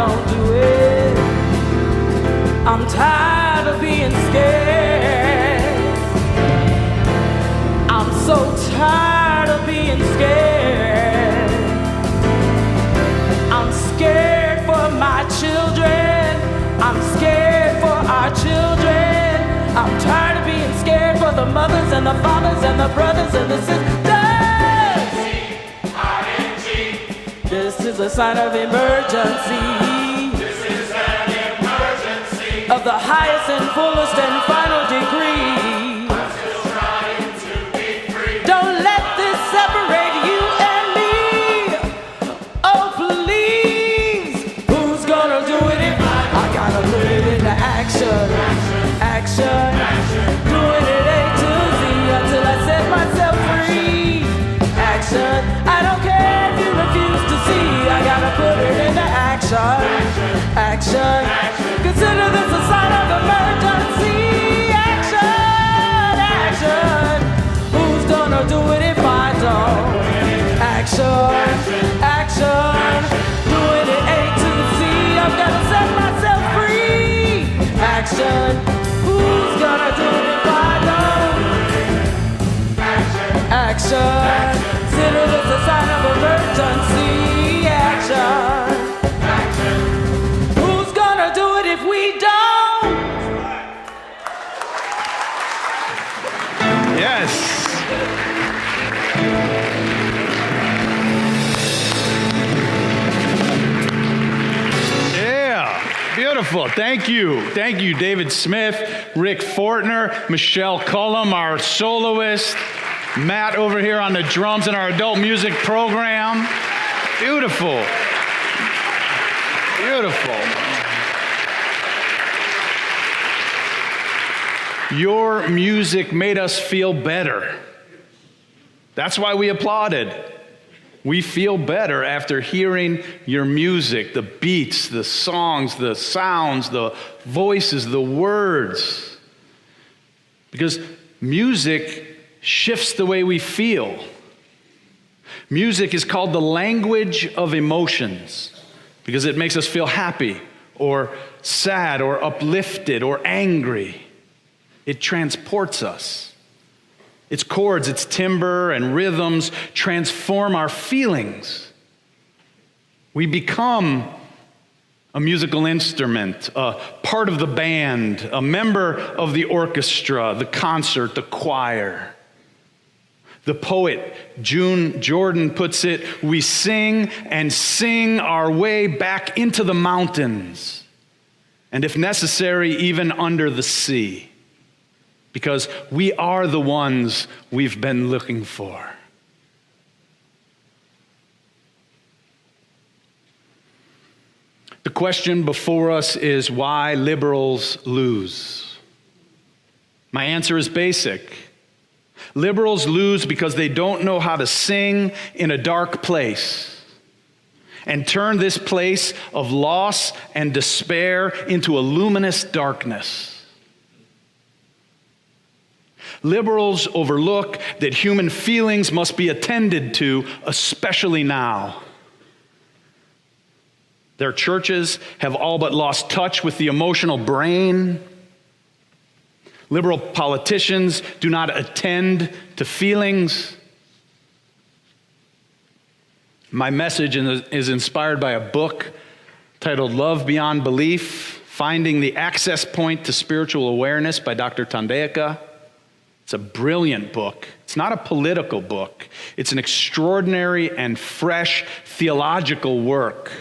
don't do it. I'm tired of being scared. I'm so tired of being scared. I'm scared for my children. I'm scared for our children. I'm tired of being scared for the mothers and the fathers and the brothers and the sisters. C-I-N-G. This is a sign of emergency. This is an emergency. Of the highest and fullest and final degree. I'm still trying to be free. Don't let this separate you and me. Oh, please. Who's gonna do it if I gotta put it into action? Action. Doing it A to Z until I set myself free. Action. I don't care if you refuse to see. I gotta put it into action. Action. Consider this a sign of emergency. Action. Action. Who's gonna do it if I don't? Action. Action. Doing it A to Z. I've gotta set myself free. Action. Who's gonna do it if I don't? Action. Consider this a sign of emergency. Action. Who's gonna do it if we don't? Yes. Yeah. Beautiful. Thank you. Thank you, David Smith, Rick Fortner, Michelle Cullum, our soloist, Matt over here on the drums in our adult music program. Beautiful. Beautiful. Your music made us feel better. That's why we applauded. We feel better after hearing your music, the beats, the songs, the sounds, the voices, the words. Because music shifts the way we feel. Music is called the language of emotions because it makes us feel happy or sad or uplifted or angry. It transports us. Its chords, its timbre and rhythms transform our feelings. We become a musical instrument, a part of the band, a member of the orchestra, the concert, the choir. The poet June Jordan puts it, we sing and sing our way back into the mountains, and if necessary, even under the sea, because we are the ones we've been looking for. The question before us is why liberals lose. My answer is basic. Liberals lose because they don't know how to sing in a dark place and turn this place of loss and despair into a luminous darkness. Liberals overlook that human feelings must be attended to, especially now. Their churches have all but lost touch with the emotional brain. Liberal politicians do not attend to feelings. My message is inspired by a book titled Love Beyond Belief, Finding the Access Point to Spiritual Awareness by Dr. Thandeka. It's a brilliant book. It's not a political book. It's an extraordinary and fresh theological work.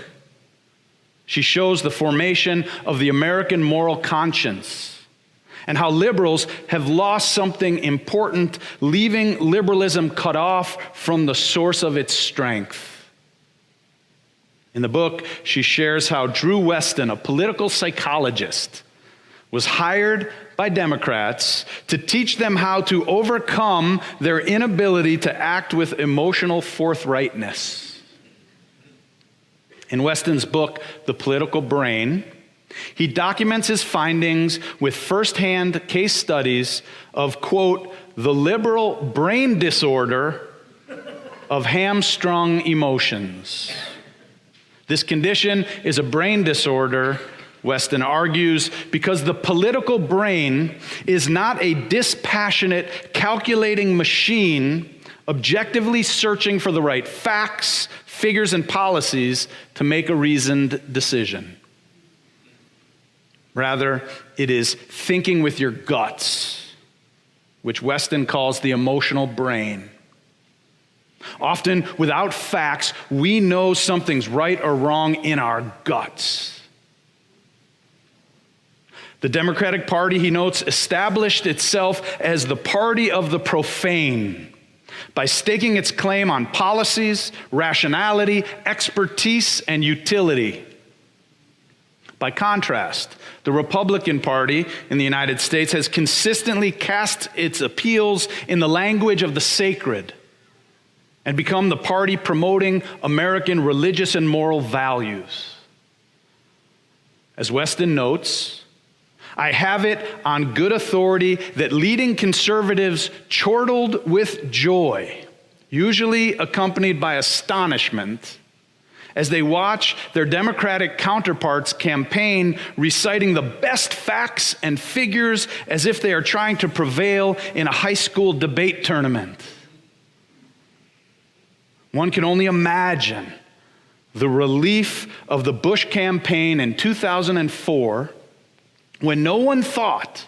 She shows the formation of the American moral conscience and how liberals have lost something important, leaving liberalism cut off from the source of its strength. In the book, she shares how Drew Weston, a political psychologist, was hired by Democrats to teach them how to overcome their inability to act with emotional forthrightness. In Weston's book, The Political Brain, he documents his findings with firsthand case studies of, quote, the liberal brain disorder of hamstrung emotions. This condition is a brain disorder, Weston argues, because the political brain is not a dispassionate, calculating machine objectively searching for the right facts, figures, and policies to make a reasoned decision. Rather, it is thinking with your guts, which Weston calls the emotional brain. Often, without facts, we know something's right or wrong in our guts. The Democratic Party, he notes, established itself as the party of the profane by staking its claim on policies, rationality, expertise, and utility. By contrast, the Republican Party in the United States has consistently cast its appeals in the language of the sacred and become the party promoting American religious and moral values. As Weston notes, I have it on good authority that leading conservatives chortled with joy, usually accompanied by astonishment, as they watch their Democratic counterparts campaign, reciting the best facts and figures as if they are trying to prevail in a high school debate tournament. One can only imagine the relief of the Bush campaign in 2004 when no one thought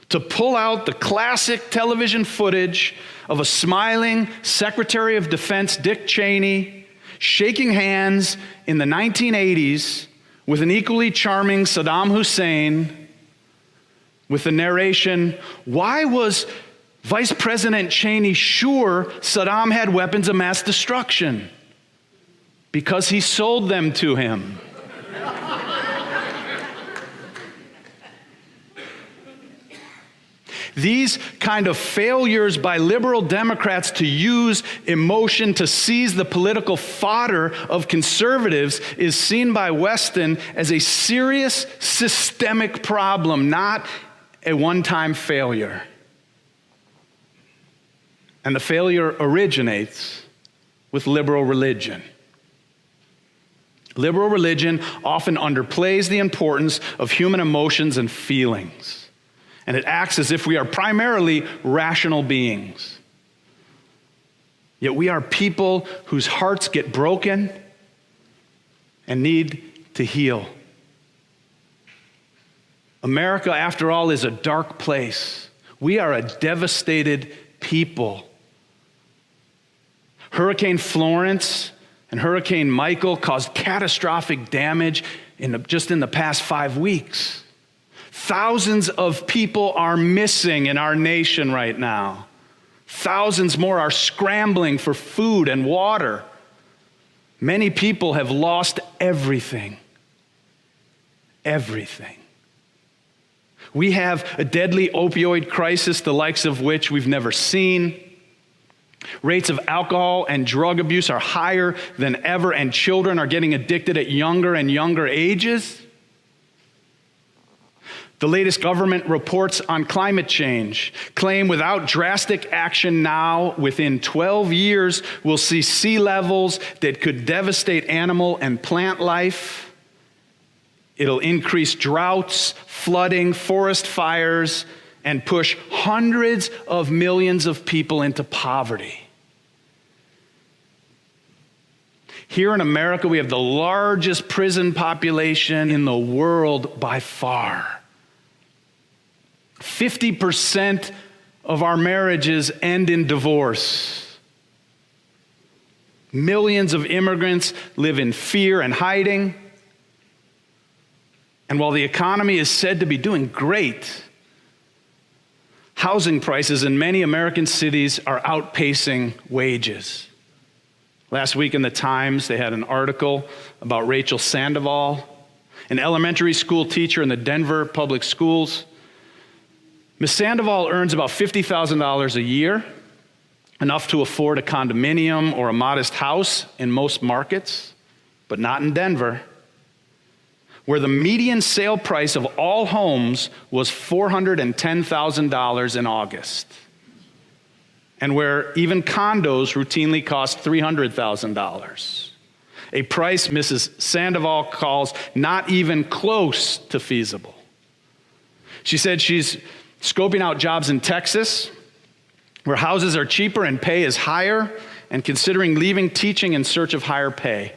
to pull out the classic television footage of a smiling Secretary of Defense Dick Cheney shaking hands in the 1980s with an equally charming Saddam Hussein, with the narration, why was Vice President Cheney sure Saddam had weapons of mass destruction? Because he sold them to him. These kind of failures by liberal Democrats to use emotion to seize the political fodder of conservatives is seen by Weston as a serious systemic problem, not a one-time failure. And the failure originates with liberal religion. Liberal religion often underplays the importance of human emotions and feelings. And it acts as if we are primarily rational beings. Yet we are people whose hearts get broken and need to heal. America, after all, is a dark place. We are a devastated people. Hurricane Florence and Hurricane Michael caused catastrophic damage just in the past 5 weeks. Thousands of people are missing in our nation right now. Thousands more are scrambling for food and water. Many people have lost everything. Everything. We have a deadly opioid crisis, the likes of which we've never seen. Rates of alcohol and drug abuse are higher than ever, and children are getting addicted at younger and younger ages. The latest government reports on climate change claim without drastic action now, within 12 years, we'll see sea levels that could devastate animal and plant life. It'll increase droughts, flooding, forest fires, and push hundreds of millions of people into poverty. Here in America, we have the largest prison population in the world by far. 50% of our marriages end in divorce. Millions of immigrants live in fear and hiding. And while the economy is said to be doing great, housing prices in many American cities are outpacing wages. Last week in the Times, they had an article about Rachel Sandoval, an elementary school teacher in the Denver public schools. Ms. Sandoval earns about $50,000 a year, enough to afford a condominium or a modest house in most markets, but not in Denver, where the median sale price of all homes was $410,000 in August, and where even condos routinely cost $300,000. a price Mrs. Sandoval calls not even close to feasible. She said she's scoping out jobs in Texas, where houses are cheaper and pay is higher, and considering leaving teaching in search of higher pay.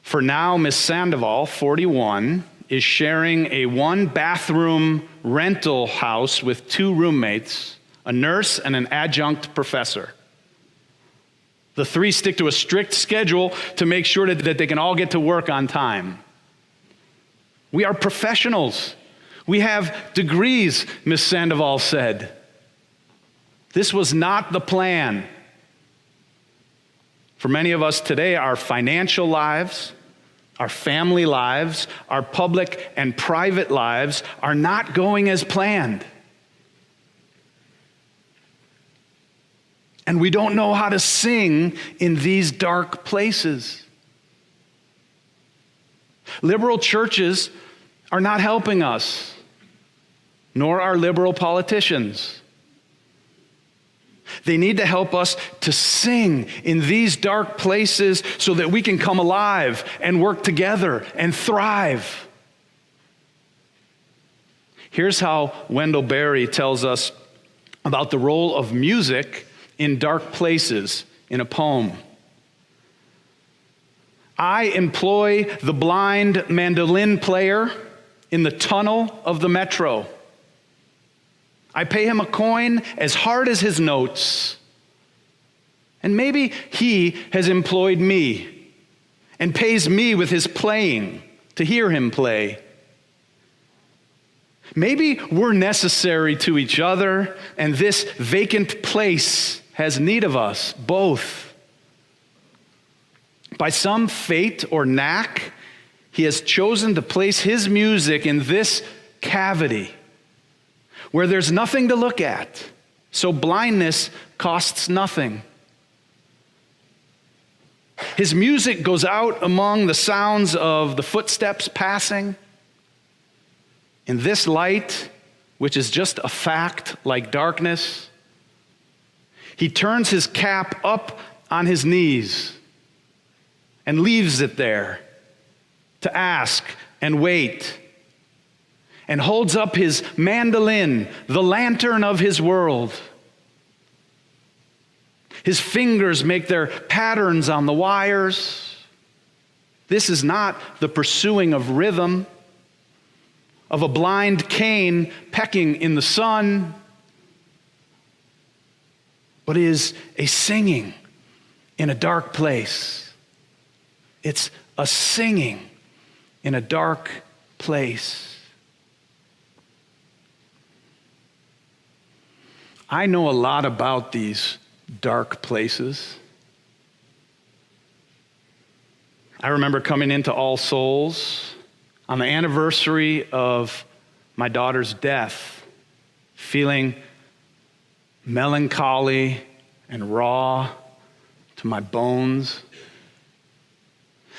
For now, Miss Sandoval, 41, is sharing a one-bathroom rental house with 2 roommates, a nurse and an adjunct professor. The 3 stick to a strict schedule to make sure that they can all get to work on time. We are professionals. We have degrees, Miss Sandoval said. This was not the plan. For many of us today, our financial lives, our family lives, our public and private lives are not going as planned. And we don't know how to sing in these dark places. Liberal churches are not helping us, nor are liberal politicians. They need to help us to sing in these dark places so that we can come alive and work together and thrive. Here's how Wendell Berry tells us about the role of music in dark places in a poem. I employ the blind mandolin player in the tunnel of the metro. I pay him a coin as hard as his notes. And maybe he has employed me and pays me with his playing to hear him play. Maybe we're necessary to each other, and this vacant place has need of us both. By some fate or knack, he has chosen to place his music in this cavity where there's nothing to look at, so blindness costs nothing. His music goes out among the sounds of the footsteps passing. In this light, which is just a fact like darkness, he turns his cap up on his knees and leaves it there to ask and wait, and holds up his mandolin, the lantern of his world. His fingers make their patterns on the wires. This is not the pursuing of rhythm, of a blind cane pecking in the sun, but is a singing in a dark place. It's a singing in a dark place. I know a lot about these dark places. I remember coming into All Souls on the anniversary of my daughter's death, feeling melancholy and raw to my bones.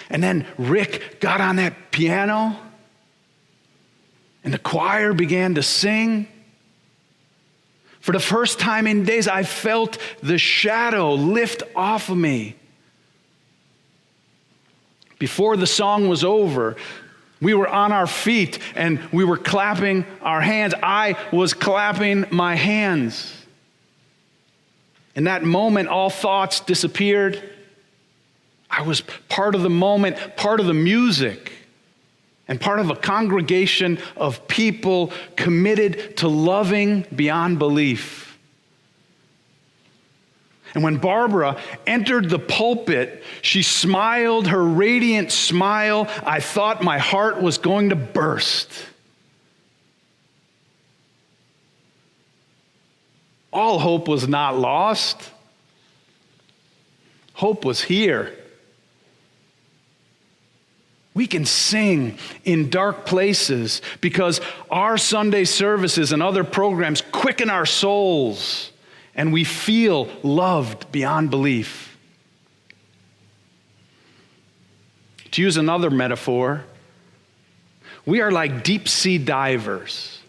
And then Rick got on that piano, and the choir began to sing. For the first time in days, I felt the shadow lift off of me. Before the song was over, we were on our feet and we were clapping our hands. I was clapping my hands. In that moment, all thoughts disappeared. I was part of the moment, part of the music, and part of a congregation of people committed to loving beyond belief. And when Barbara entered the pulpit, she smiled her radiant smile. I thought my heart was going to burst. All hope was not lost. Hope was here. We can sing in dark places because our Sunday services and other programs quicken our souls, and we feel loved beyond belief. To use another metaphor, we are like deep sea divers.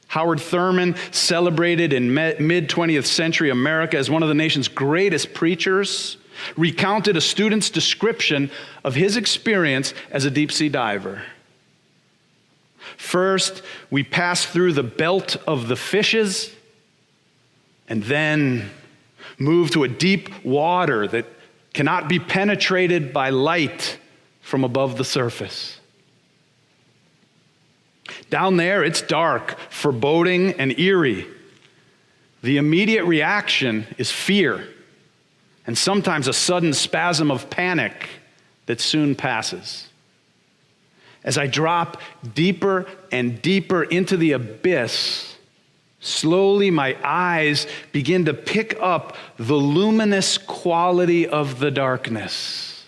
Howard Thurman, celebrated in mid-20th century America as one of the nation's greatest preachers, recounted a student's description of his experience as a deep-sea diver. First, we pass through the belt of the fishes, and then move to a deep water that cannot be penetrated by light from above the surface. Down there, it's dark, foreboding, and eerie. The immediate reaction is fear, and sometimes a sudden spasm of panic that soon passes. As I drop deeper and deeper into the abyss, slowly my eyes begin to pick up the luminous quality of the darkness.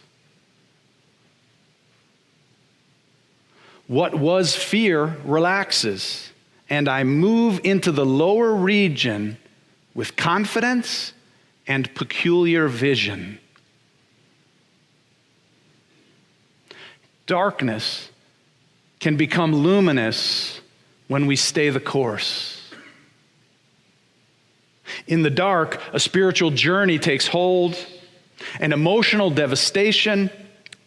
What was fear relaxes, and I move into the lower region with confidence and peculiar vision. Darkness can become luminous when we stay the course. In the dark, a spiritual journey takes hold, and emotional devastation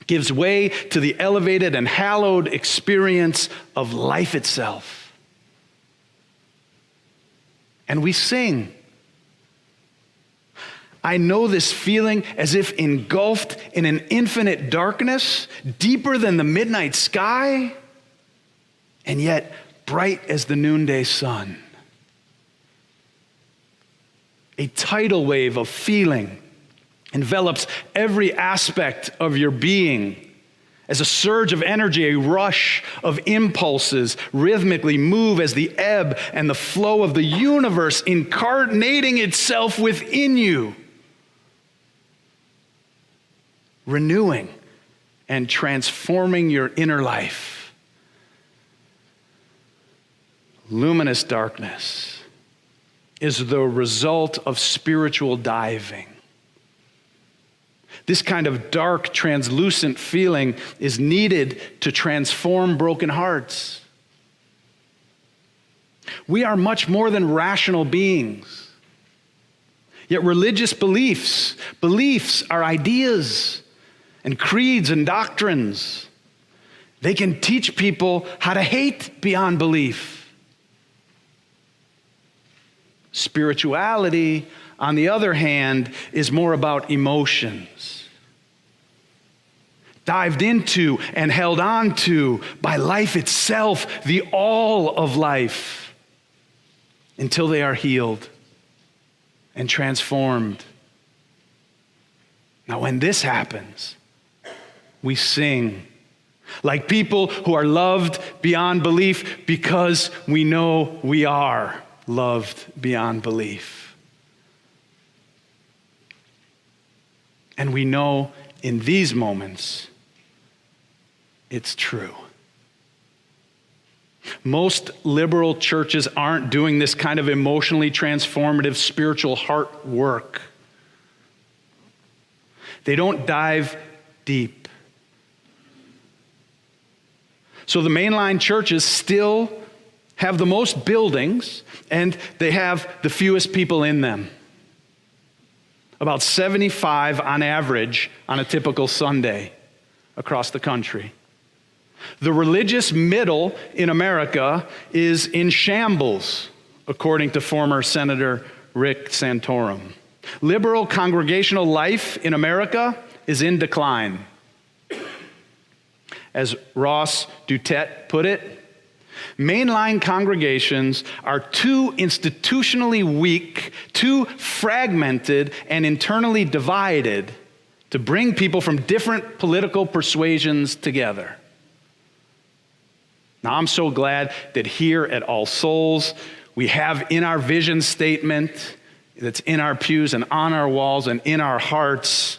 gives way to the elevated and hallowed experience of life itself. And we sing. I know this feeling as if engulfed in an infinite darkness, deeper than the midnight sky, and yet bright as the noonday sun. A tidal wave of feeling envelops every aspect of your being. As a surge of energy, a rush of impulses rhythmically move as the ebb and the flow of the universe incarnating itself within you, renewing and transforming your inner life. Luminous darkness is the result of spiritual diving. This kind of dark, translucent feeling is needed to transform broken hearts. We are much more than rational beings. Yet religious beliefs are ideas and creeds and doctrines. They can teach people how to hate beyond belief. Spirituality, on the other hand, is more about emotions, dived into and held on to by life itself, the all of life, until they are healed and transformed. Now, when this happens, we sing like people who are loved beyond belief because we know we are loved beyond belief. And we know in these moments it's true. Most liberal churches aren't doing this kind of emotionally transformative spiritual heart work. They don't dive deep. So the mainline churches still have the most buildings, and they have the fewest people in them. About 75 on average on a typical Sunday across the country. The religious middle in America is in shambles, according to former Senator Rick Santorum. Liberal congregational life in America is in decline. As Ross Dutet put it, mainline congregations are too institutionally weak, too fragmented, and internally divided to bring people from different political persuasions together. Now, I'm so glad that here at All Souls, we have in our vision statement that's in our pews and on our walls and in our hearts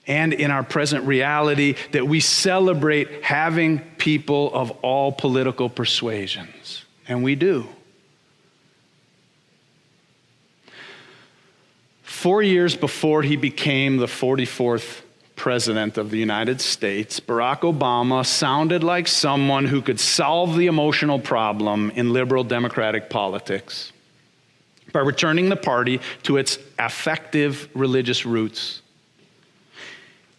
and in our present reality that we celebrate having people of all political persuasions. And we do. 4 years before he became the 44th President of the United States, Barack Obama sounded like someone who could solve the emotional problem in liberal democratic politics by returning the party to its affective religious roots.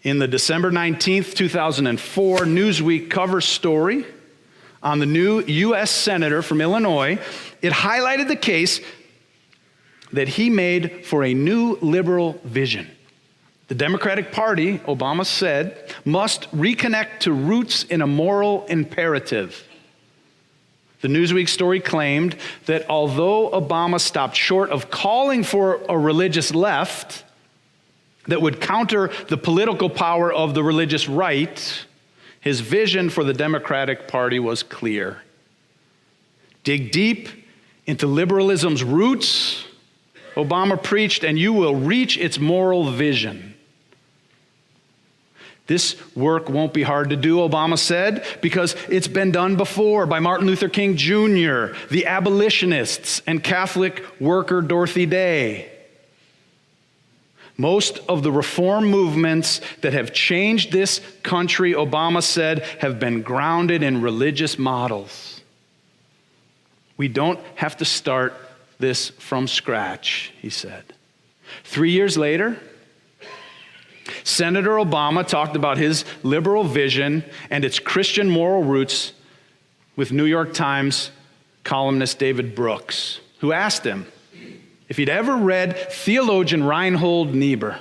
In the December 19th, 2004 Newsweek cover story on the new U.S. Senator from Illinois, it highlighted the case that he made for a new liberal vision. The Democratic Party, Obama said, must reconnect to roots in a moral imperative. The Newsweek story claimed that although Obama stopped short of calling for a religious left that would counter the political power of the religious right, his vision for the Democratic Party was clear. Dig deep into liberalism's roots, Obama preached, and you will reach its moral vision. This work won't be hard to do, Obama said, because it's been done before by Martin Luther King Jr., the abolitionists, and Catholic worker Dorothy Day. Most of the reform movements that have changed this country, Obama said, have been grounded in religious models. We don't have to start this from scratch, he said. 3 years later, Senator Obama talked about his liberal vision and its Christian moral roots with New York Times columnist David Brooks, who asked him if he'd ever read theologian Reinhold Niebuhr.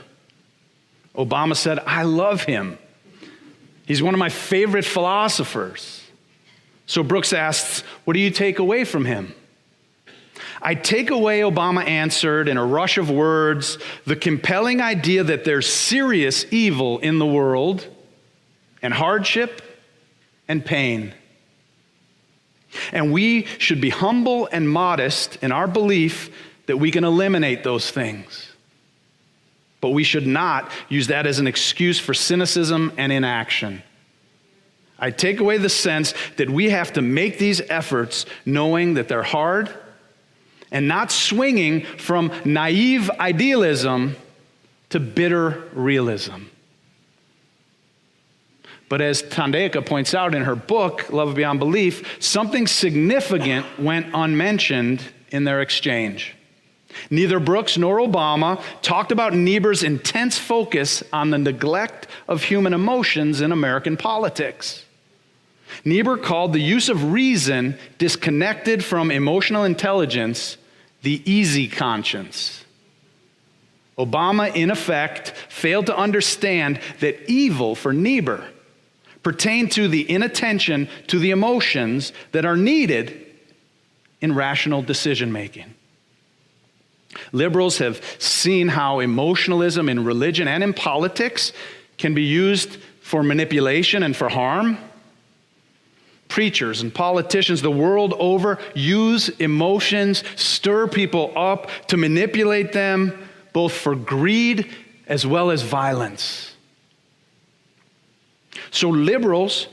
Obama said, "I love him. He's one of my favorite philosophers." So Brooks asks, "What do you take away from him?" "I take away," Obama answered in a rush of words, "the compelling idea that there's serious evil in the world and hardship and pain. And we should be humble and modest in our belief that we can eliminate those things. But we should not use that as an excuse for cynicism and inaction. I take away the sense that we have to make these efforts knowing that they're hard and not swinging from naive idealism to bitter realism." But as Thandeka points out in her book, Love Beyond Belief, something significant went unmentioned in their exchange. Neither Brooks nor Obama talked about Niebuhr's intense focus on the neglect of human emotions in American politics. Niebuhr called the use of reason disconnected from emotional intelligence the easy conscience. Obama, in effect, failed to understand that evil for Niebuhr pertained to the inattention to the emotions that are needed in rational decision-making. Liberals have seen how emotionalism in religion and in politics can be used for manipulation and for harm. Preachers and politicians the world over use emotions, stir people up to manipulate them, both for greed as well as violence. So liberals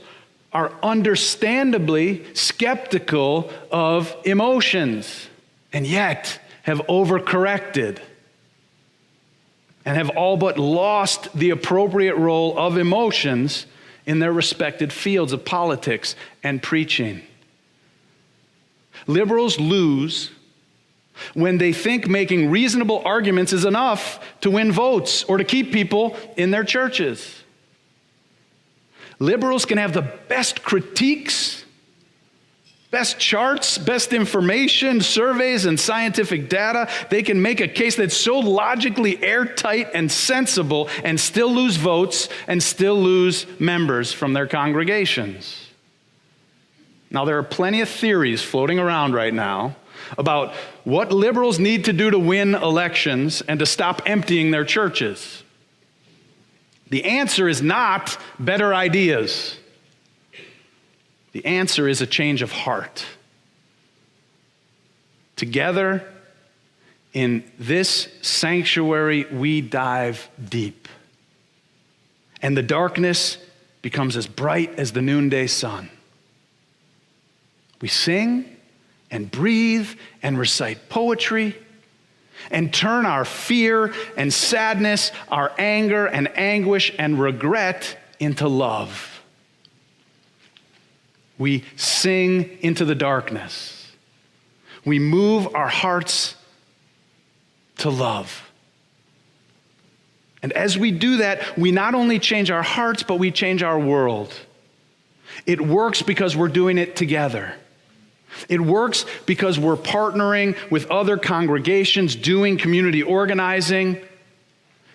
are understandably skeptical of emotions, and yet have overcorrected and have all but lost the appropriate role of emotions in their respected fields of politics and preaching. Liberals lose when they think making reasonable arguments is enough to win votes or to keep people in their churches. Liberals can have the best critiques, best charts, best information, surveys, and scientific data. They can make a case that's so logically airtight and sensible and still lose votes and still lose members from their congregations. Now, there are plenty of theories floating around right now about what liberals need to do to win elections and to stop emptying their churches. The answer is not better ideas. The answer is a change of heart. Together, in this sanctuary, we dive deep. And the darkness becomes as bright as the noonday sun. We sing and breathe and recite poetry and turn our fear and sadness, our anger and anguish and regret into love. We sing into the darkness. We move our hearts to love. And as we do that, we not only change our hearts, but we change our world. It works because we're doing it together. It works because we're partnering with other congregations, doing community organizing,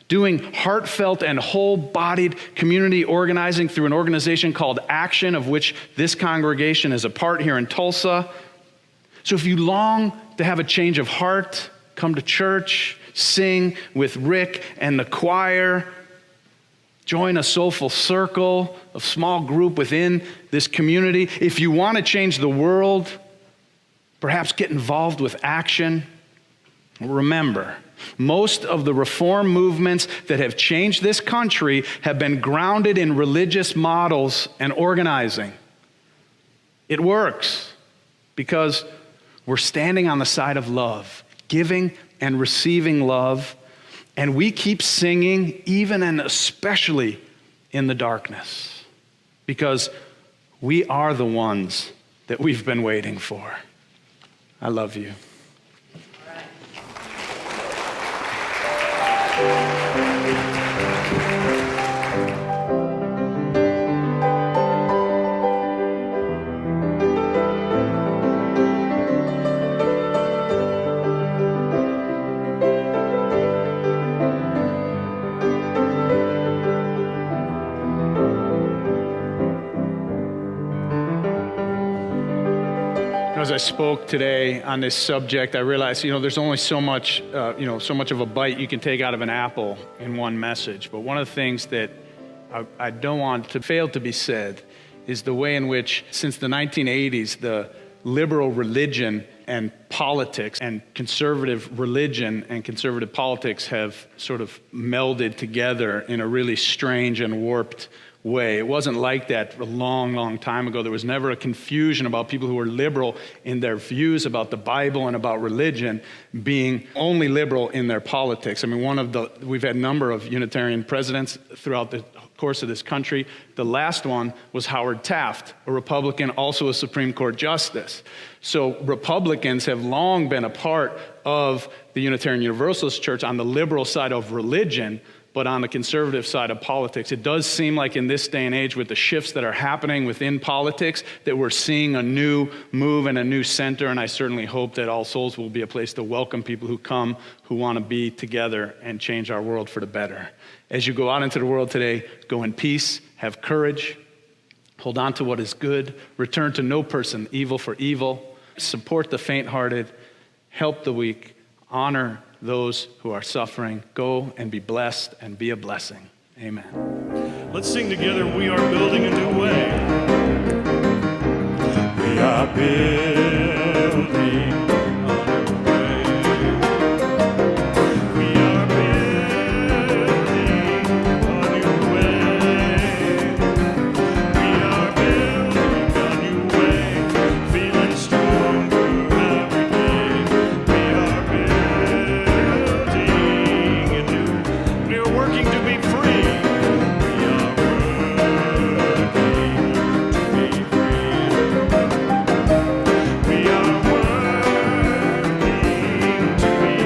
doing heartfelt and whole-bodied community organizing through an organization called Action, of which this congregation is a part here in Tulsa. So if you long to have a change of heart, come to church, sing with Rick and the choir, join a soulful circle, a small group within this community. If you want to change the world, perhaps get involved with Action. Remember, most of the reform movements that have changed this country have been grounded in religious models and organizing. It works because we're standing on the side of love, giving and receiving love, and we keep singing even and especially in the darkness, because we are the ones that we've been waiting for. I love you. As I spoke today on this subject, I realized, there's only so much of a bite you can take out of an apple in one message. But one of the things that I don't want to fail to be said is the way in which, since the 1980s, the liberal religion and politics and conservative religion and conservative politics have sort of melded together in a really strange and warped way. It wasn't like that a long, long time ago. There was never a confusion about people who were liberal in their views about the Bible and about religion being only liberal in their politics. I mean, we've had a number of Unitarian presidents throughout the course of this country. The last one was Howard Taft, a Republican, also a Supreme Court justice. So Republicans have long been a part of the Unitarian Universalist Church on the liberal side of religion, but on the conservative side of politics. It does seem like in this day and age, with the shifts that are happening within politics, that we're seeing a new move and a new center, and I certainly hope that All Souls will be a place to welcome people who come, who want to be together and change our world for the better. As you go out into the world today, go in peace, have courage, hold on to what is good, return to no person evil for evil, support the faint-hearted, help the weak, honor those who are suffering. Go and be blessed and be a blessing. Amen. Let's sing together, we are building a new way. We are building a new way. We are building a new way. We are building a new way. Feeling stronger every day. We are building a new. We are working to be free. We are working to be free. We are working to be free.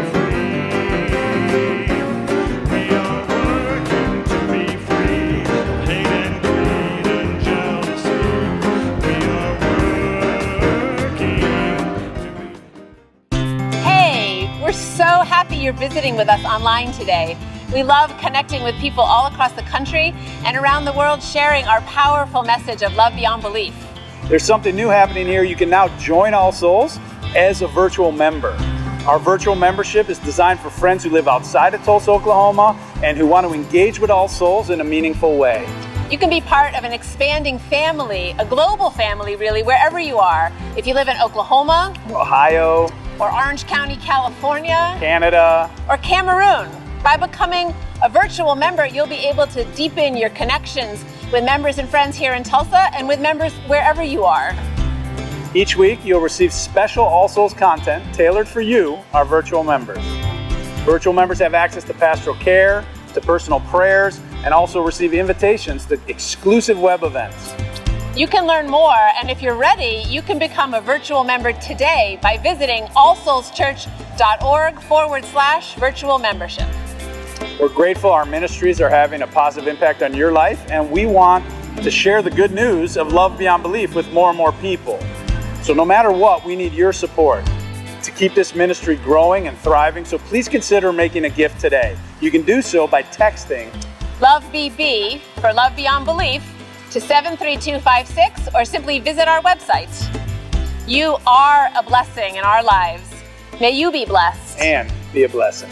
We are working to be free. Hate and greed and jealousy. We are working to be. Hey, we're so happy you're visiting with us online today. We love connecting with people all across the country and around the world, sharing our powerful message of love beyond belief. There's something new happening here. You can now join All Souls as a virtual member. Our virtual membership is designed for friends who live outside of Tulsa, Oklahoma, and who want to engage with All Souls in a meaningful way. You can be part of an expanding family, a global family really, wherever you are. If you live in Oklahoma, Ohio, or Orange County, California, Canada, or Cameroon. By becoming a virtual member, you'll be able to deepen your connections with members and friends here in Tulsa and with members wherever you are. Each week, you'll receive special All Souls content tailored for you, our virtual members. Virtual members have access to pastoral care, to personal prayers, and also receive invitations to exclusive web events. You can learn more, and if you're ready, you can become a virtual member today by visiting allsoulschurch.org/virtual membership. We're grateful our ministries are having a positive impact on your life, and we want to share the good news of love beyond belief with more and more people. So no matter what, we need your support to keep this ministry growing and thriving. So please consider making a gift today. You can do so by texting Love BB for Love Beyond Belief to 73256 or simply visit our website. You are a blessing in our lives. May you be blessed. and be a blessing.